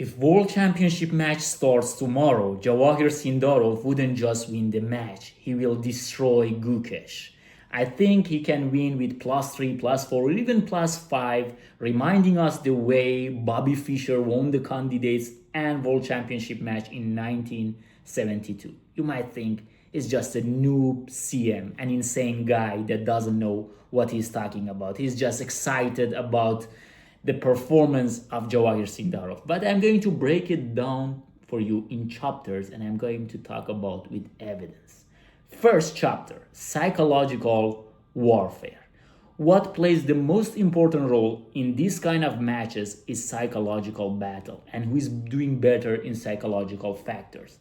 If World Championship match starts tomorrow, Javokhir Sindarov wouldn't just win the match, he will destroy Gukesh. I think he can win with +3, +4, or even +5, reminding us the way Bobby Fischer won the candidates and World Championship match in 1972. You might think it's just a noob CM, an insane guy that doesn't know what he's talking about. He's just excited about the performance of Javokhir Sindarov. But I'm going to break it down for you in chapters, and I'm going to talk about with evidence. First chapter, psychological warfare. What plays the most important role in this kind of matches is psychological battle, and who is doing better in psychological factors.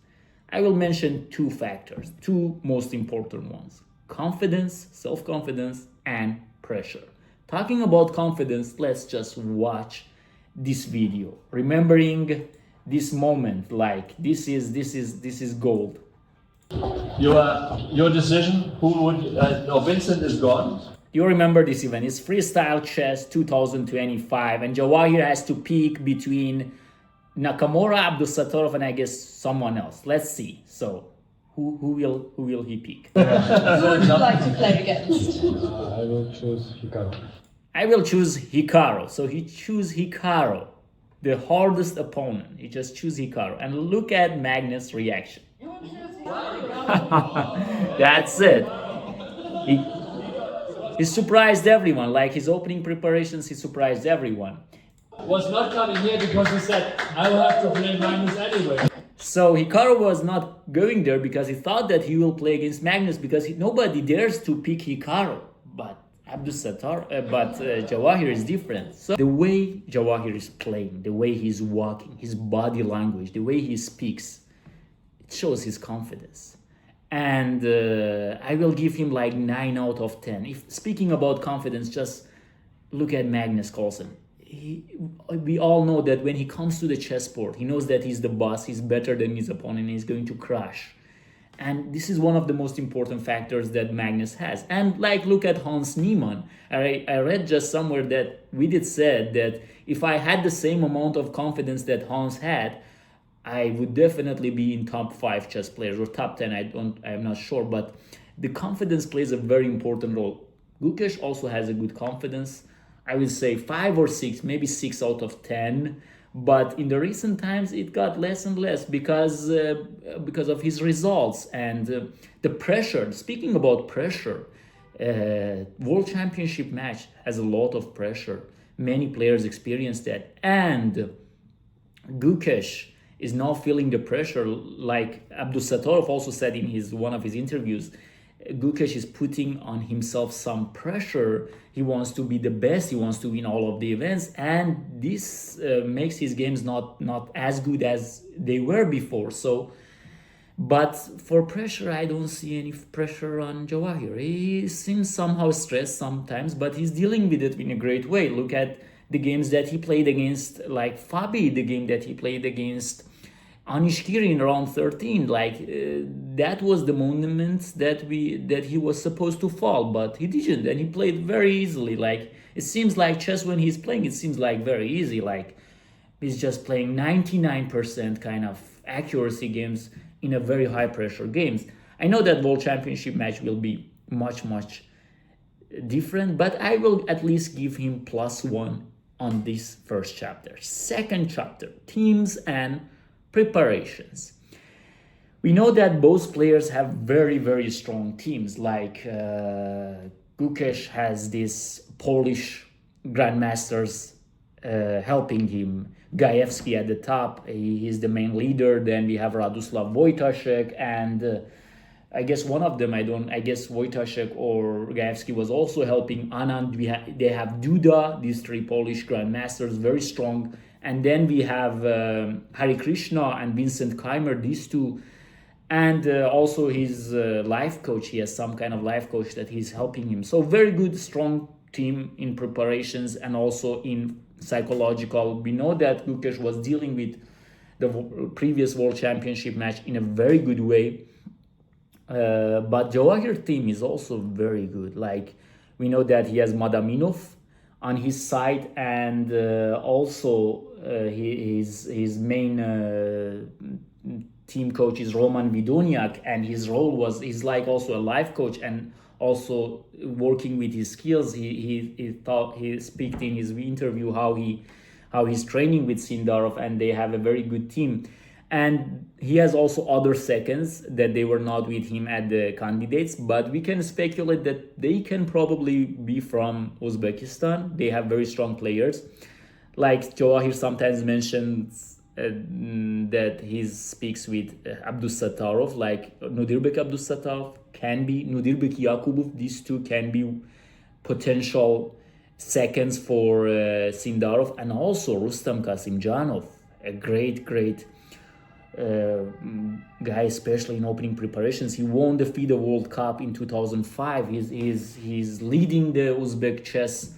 I will mention two factors, two most important ones: confidence, self-confidence, and pressure. Talking about confidence, let's just watch this video, remembering this moment. Like this is gold. Your decision. Who would? Vincent is gone. You remember this event? It's Freestyle Chess 2025, and Javokhir has to pick between Nakamura, Abdusattorov, and I guess someone else. Let's see. So, who will he pick? Who would you like to play against? I will choose Hikaru. I will choose Hikaru. So he choose Hikaru, the hardest opponent. He just choose Hikaru, and look at Magnus' reaction. That's it. He surprised everyone. Like his opening preparations, he surprised everyone. Was not coming here because he said, I will have to play Magnus anyway. So Hikaru was not going there because he thought that he will play against Magnus because nobody dares to pick Hikaru. But Javokhir is different. So the way Javokhir is playing, the way he's walking, his body language, the way he speaks, it shows his confidence. And I will give him like 9 out of 10. If speaking about confidence, just look at Magnus Carlsen. We all know that when he comes to the chessboard, he knows that he's the boss, he's better than his opponent, and he's going to crush. And this is one of the most important factors that Magnus has. And like, look at Hans Niemann. I read just somewhere that Vidit said that if I had the same amount of confidence that Hans had, I would definitely be in top 5 chess players, or top 10. I'm not sure, but the confidence plays a very important role. Gukesh also has a good confidence. I would say 5 or 6, maybe 6 out of 10. But in the recent times, it got less and less because of his results and the pressure. Speaking about pressure, World Championship match has a lot of pressure. Many players experience that, and Gukesh is now feeling the pressure. Like Abdusattorov also said in one of his interviews, Gukesh is putting on himself some pressure. He wants to be the best. He wants to win all of the events, and this makes his games not as good as they were before. So, but for pressure, I don't see any pressure on Javokhir. He seems somehow stressed sometimes, but he's dealing with it in a great way. Look at the games that he played against, like Fabi, the game that he played against Anishkiri in round 13, that was the moment that he was supposed to fall, but he didn't, and he played very easily. Like, it seems like chess when he's playing, it seems like very easy. Like, he's just playing 99% kind of accuracy games in a very high pressure games. I know that World Championship match will be much different, but I will at least give him +1 on this first chapter. Second chapter, teams and preparations. We know that both players have very strong teams. Like Gukesh has this Polish Grandmasters helping him. Gajewski at the top, he is the main leader. Then we have Radoslav Wojtaszek, and I guess one of them, I guess Wojtaszek or Gajewski was also helping Anand. They have Duda, these 3 Polish Grandmasters, very strong. And then we have Hari Krishna and Vincent Keimer, these 2. And also his life coach. He has some kind of life coach that he's helping him. So very good, strong team in preparations and also in psychological. We know that Gukesh was dealing with the previous World Championship match in a very good way. But Javokhir team is also very good. Like, we know that he has Madaminov on his side, and also his main team coach is Roman Vidoniak, and his role was he's like also a life coach and also working with his skills. He thought he speak in his interview how he's training with Sindarov, and they have a very good team. And he has also other seconds that they were not with him at the candidates, but we can speculate that they can probably be from Uzbekistan. They have very strong players. Like Javokhir sometimes mentions that he speaks with Abdusattarov, like Nudirbek Abdusattarov can be, Nudirbek Yakubov, these two can be potential seconds for Sindarov, and also Rustam Kasimjanov, a great guy, especially in opening preparations. He won the FIDE World Cup in 2005. He's leading the Uzbek chess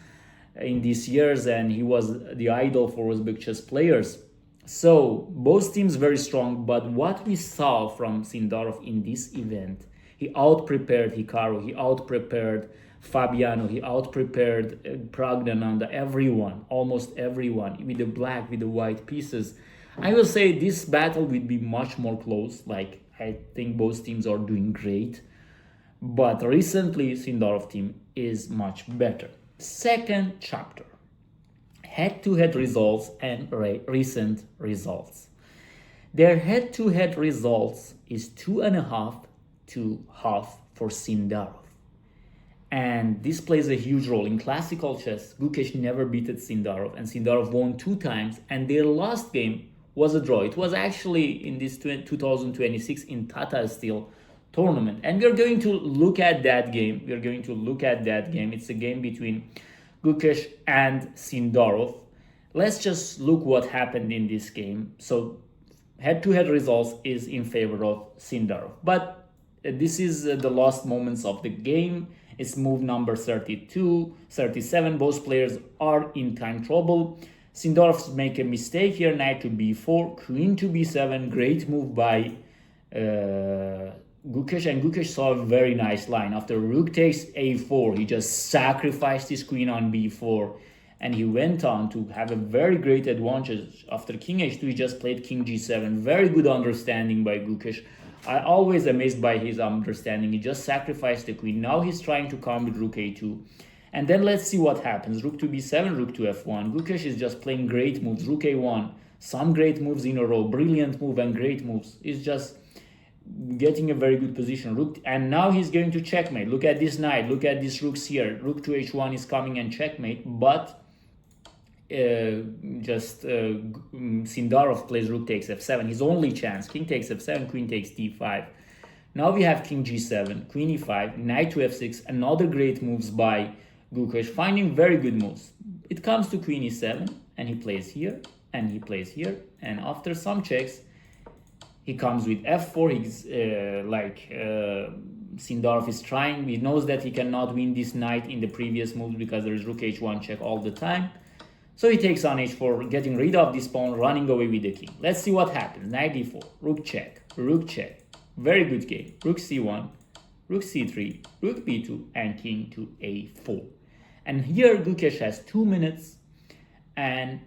in these years, and he was the idol for Uzbek chess players. So both teams very strong, but what we saw from Sindarov in this event, he out-prepared Hikaru, he out-prepared Fabiano, he out-prepared Praggnanandhaa, everyone, almost everyone, with the black, with the white pieces. I will say this battle will be much more close. Like, I think both teams are doing great, but recently Sindarov team is much better. Second chapter, head-to-head results and recent results. Their head-to-head results is 2.5 to half for Sindarov. And this plays a huge role. In classical chess, Gukesh never beaten Sindarov, and Sindarov won 2 times, and their last game was a draw. It was actually in this 2026 in Tata Steel tournament. And we're going to look at that game. It's a game between Gukesh and Sindarov. Let's just look what happened in this game. So head-to-head results is in favor of Sindarov. But this is the last moments of the game. It's move number 32, 37. Both players are in time trouble. Sindarov make a mistake here, knight to b4, queen to b7. Great move by Gukesh, and Gukesh saw a very nice line. After rook takes a4, he just sacrificed his queen on b4, and he went on to have a very great advantage. After king h2, he just played king g7. Very good understanding by Gukesh. I always amazed by his understanding. He just sacrificed the queen. Now he's trying to come with rook a2. And then let's see what happens. Rook to b7, rook to f1. Gukesh is just playing great moves. Rook a1, some great moves in a row. Brilliant move and great moves. He's just getting a very good position. Rook, and now he's going to checkmate. Look at this knight. Look at these rooks here. Rook to h1 is coming and checkmate. But Sindarov plays rook takes f7. His only chance. King takes f7, queen takes d5. Now we have king g7, queen e5, knight to f6. Another great moves by Gukesh, finding very good moves. It comes to queen e7, and he plays here, and he plays here. And after some checks, he comes with f4. He's Sindarov is trying. He knows that he cannot win this knight in the previous move because there is rook h1 check all the time. So he takes on h4, getting rid of this pawn, running away with the king. Let's see what happens. Knight d4, rook check, rook check. Very good game. Rook c1, rook c3, rook b2, and king to a4. And here Gukesh has 2 minutes, and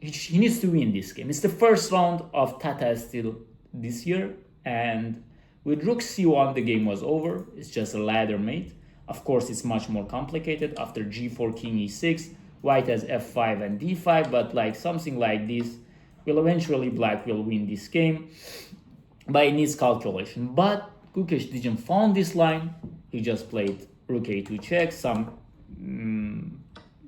he needs to win this game. It's the first round of Tata Steel this year, and with rook c1 the game was over. It's just a ladder mate. Of course, it's much more complicated. After g4, king e6, white has f5 and d5, but like something like this will eventually black will win this game by needs calculation. But Gukesh didn't found this line. He just played rook a2 check, some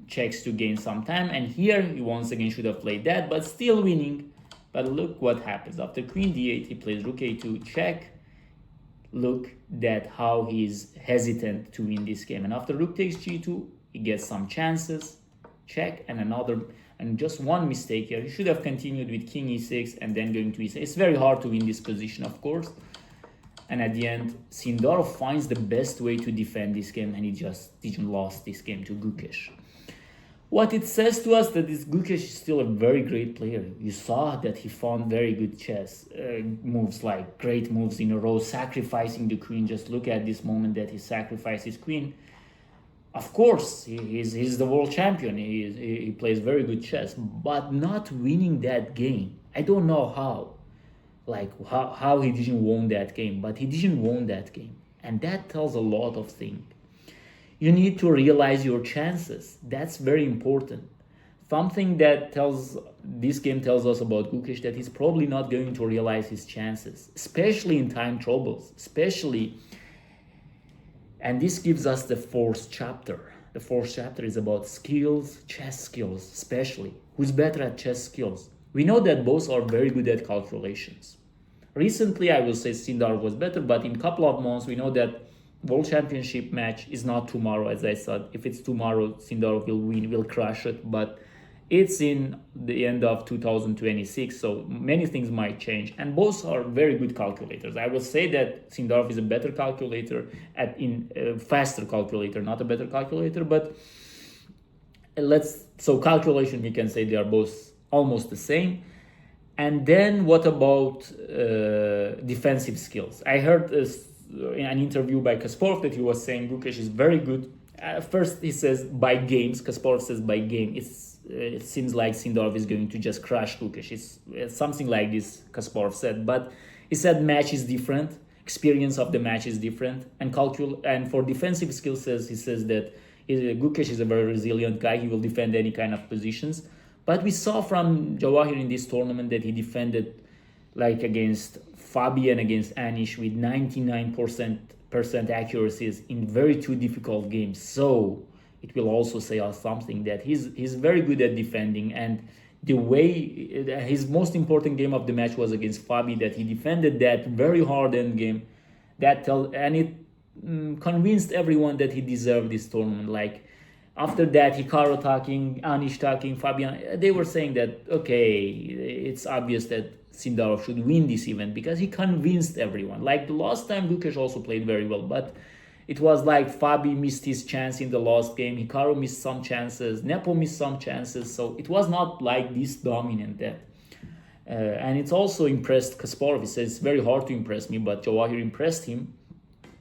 checks to gain some time, and here he once again should have played that, but still winning. But look what happens. After queen d8, he plays rook a2 check. Look at how he's hesitant to win this game. And after rook takes g2, he gets some chances. Check, and just one mistake here. He should have continued with king e6 and then going to e6. It's very hard to win this position, of course. And at the end, Sindarov finds the best way to defend this game, and he just didn't lost this game to Gukesh. What it says to us that this Gukesh is still a very great player. You saw that he found very good chess moves, like great moves in a row, sacrificing the queen. Just look at this moment that he sacrificed his queen. Of course, he's the world champion. He plays very good chess, but not winning that game. I don't know how. Like how he didn't won that game, but he didn't won that game. And that tells a lot of things. You need to realize your chances. That's very important. Something that tells this game tells us about Gukesh that he's probably not going to realize his chances, especially in time troubles, especially. And this gives us the fourth chapter. The fourth chapter is about skills, chess skills, especially. Who's better at chess skills? We know that both are very good at calculations. Recently, I will say Sindarov was better, but in a couple of months, we know that World Championship match is not tomorrow, as I said. If it's tomorrow, Sindarov will win, will crush it, but it's in the end of 2026, so many things might change. And both are very good calculators. I will say that Sindarov is a better calculator, faster calculator, not a better calculator, but so calculation, we can say they are both almost the same. And then what about defensive skills? I heard in an interview by Kasparov that he was saying Gukesh is very good. First he says by games, Kasparov says by game. It seems like Sindarov is going to just crush Gukesh. It's something like this, Kasparov said. But he said match is different, experience of the match is different. And for defensive skills, he says that Gukesh is a very resilient guy. He will defend any kind of positions. But we saw from Javokhir in this tournament that he defended like against Fabi and against Anish with 99% accuracies in very two difficult games. So it will also say us something that he's very good at defending, and the way his most important game of the match was against Fabi, that he defended that very hard end game, and it convinced everyone that he deserved this tournament. Like after that, Hikaru talking, Anish talking, Fabian, they were saying that, okay, it's obvious that Sindarov should win this event because he convinced everyone. Like the last time, Gukesh also played very well, but it was like Fabi missed his chance in the last game, Hikaru missed some chances, Nepo missed some chances, so it was not like this dominant that. And it's also impressed Kasparov. He says it's very hard to impress me, but Javokhir impressed him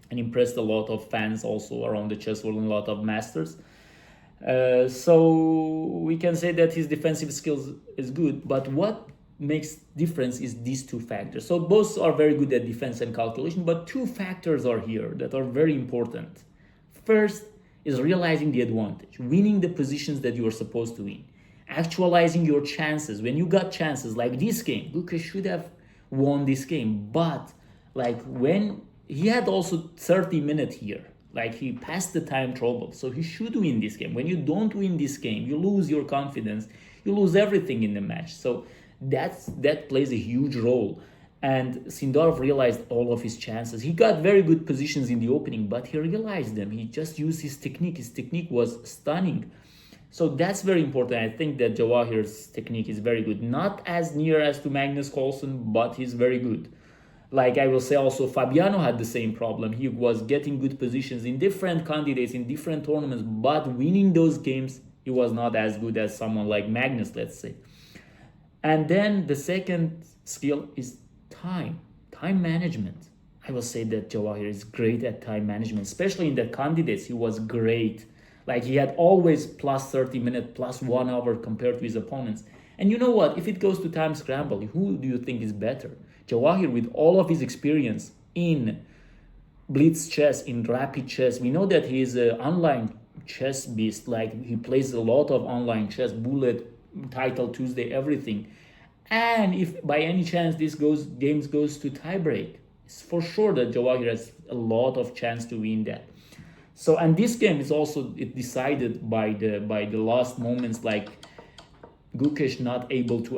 and impressed a lot of fans also around the chess world and a lot of masters. So we can say that his defensive skills is good, but what makes difference is these two factors. So both are very good at defense and calculation, but two factors are here that are very important. First is realizing the advantage, winning the positions that you are supposed to win, actualizing your chances. When you got chances like this game, Gukesh should have won this game, but like when he had also 30 minutes here, like he passed the time trouble, so he should win this game. When you don't win this game, you lose your confidence, you lose everything in the match. So that plays a huge role. And Sindarov realized all of his chances. He got very good positions in the opening, but he realized them. He just used his technique. His technique was stunning. So that's very important. I think that Javokhir's technique is very good. Not as near as to Magnus Carlsen, but he's very good. Like I will say also, Fabiano had the same problem. He was getting good positions in different candidates, in different tournaments, but winning those games, he was not as good as someone like Magnus, let's say. And then the second skill is time management. I will say that Javokhir is great at time management, especially in the candidates. He was great. Like he had always plus 30 minutes, plus 1 hour compared to his opponents. And you know what? If it goes to time scramble, who do you think is better? Javokhir, with all of his experience in blitz chess, in rapid chess, we know that he is an online chess beast. Like he plays a lot of online chess, bullet, title Tuesday, everything. And if by any chance this games goes to tiebreak, it's for sure that Javokhir has a lot of chance to win that. So, and this game is also decided by the last moments, like Gukesh not able to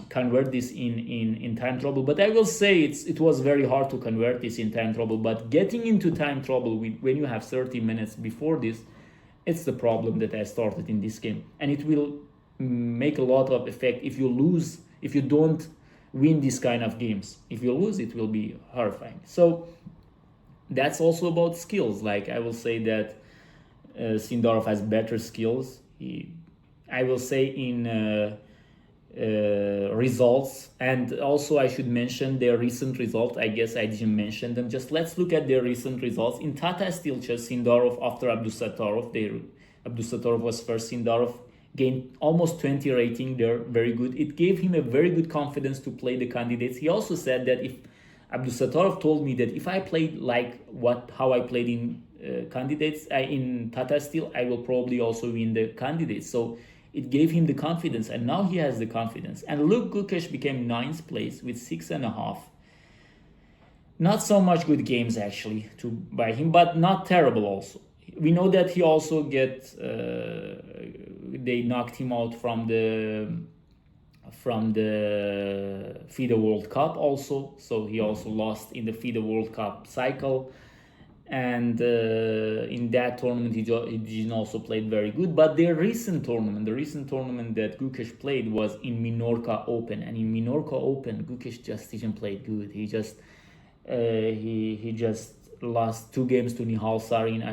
convert this in time trouble. But I will say it was very hard to convert this in time trouble. But getting into time trouble when you have 30 minutes before this, it's the problem that I started in this game. And it will make a lot of effect if you lose, if you don't win these kind of games. If you lose, it will be horrifying. So that's also about skills. Like I will say that Sindarov has better skills. I will say in results. And also I should mention their recent result. I guess I didn't mention them. Just let's look at their recent results. In Tata Steel chess, Sindarov after Abdusattorov, Abdusattorov was first. Sindarov gained almost 20 rating there, very good. It gave him a very good confidence to play the candidates. He also said that if Abdusattorov told me that if I played like how I played in candidates in Tata Steel, I will probably also win the candidates. So it gave him the confidence, and now he has the confidence. And look, Gukesh became 9th place with 6.5. Not so much good games actually by him, but not terrible also. We know that he also they knocked him out from the FIDE World Cup also. So he also lost in the FIDE World Cup cycle. And in that tournament, he didn't also play very good. But the recent tournament that Gukesh played was in Minorca Open. And in Minorca Open, Gukesh just didn't play good. He just lost 2 games to Nihal Sarin.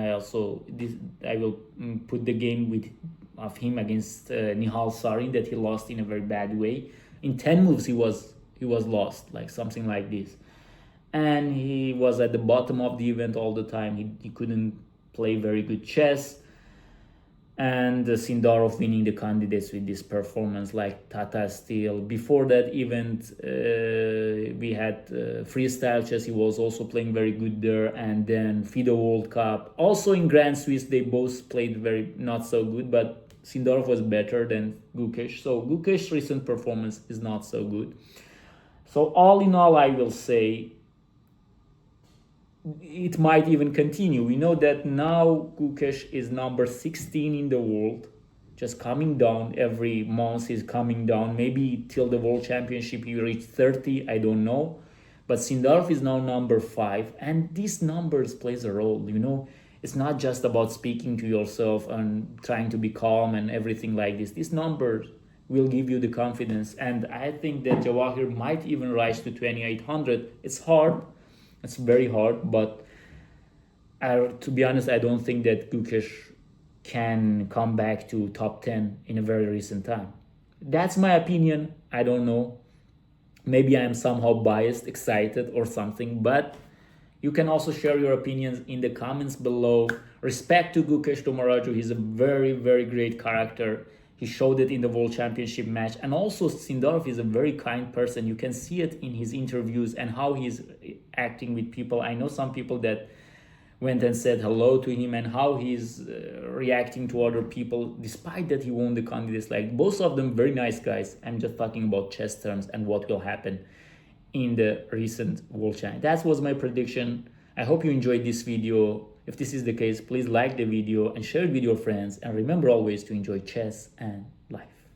I will put the game of him against Nihal Sarin that he lost in a very bad way. In 10 moves, he was lost, like something like this. And he was at the bottom of the event all the time. He couldn't play very good chess. And Sindarov winning the candidates with this performance like Tata Steel. Before that event, we had freestyle chess. He was also playing very good there. And then FIDE World Cup. Also in Grand Swiss, they both played very not so good. But Sindarov was better than Gukesh. So Gukesh's recent performance is not so good. So all in all, I will say it might even continue. We know that now Gukesh is number 16 in the world, just coming down every month. He's coming down. Maybe till the World Championship he reached 30, I don't know. But Sindarov is now number 5, and these numbers plays a role. It's not just about speaking to yourself and trying to be calm and everything like this. These numbers will give you the confidence, and I think that Javokhir might even rise to 2800. It's hard. It's very hard, but to be honest, I don't think that Gukesh can come back to top 10 in a very recent time. That's my opinion. I don't know. Maybe I'm somehow biased, excited or something, but you can also share your opinions in the comments below. Respect to Gukesh Tomaraju. He's a very, very great character. He showed it in the World Championship match. And also Sindarov is a very kind person. You can see it in his interviews and how he's acting with people. I know some people that went and said hello to him, and how he's reacting to other people despite that he won the candidates. Like both of them very nice guys. I'm just talking about chess terms and what will happen in the recent World Champ. That was my prediction. I hope you enjoyed this video. If this is the case, please like the video and share it with your friends. And remember always to enjoy chess and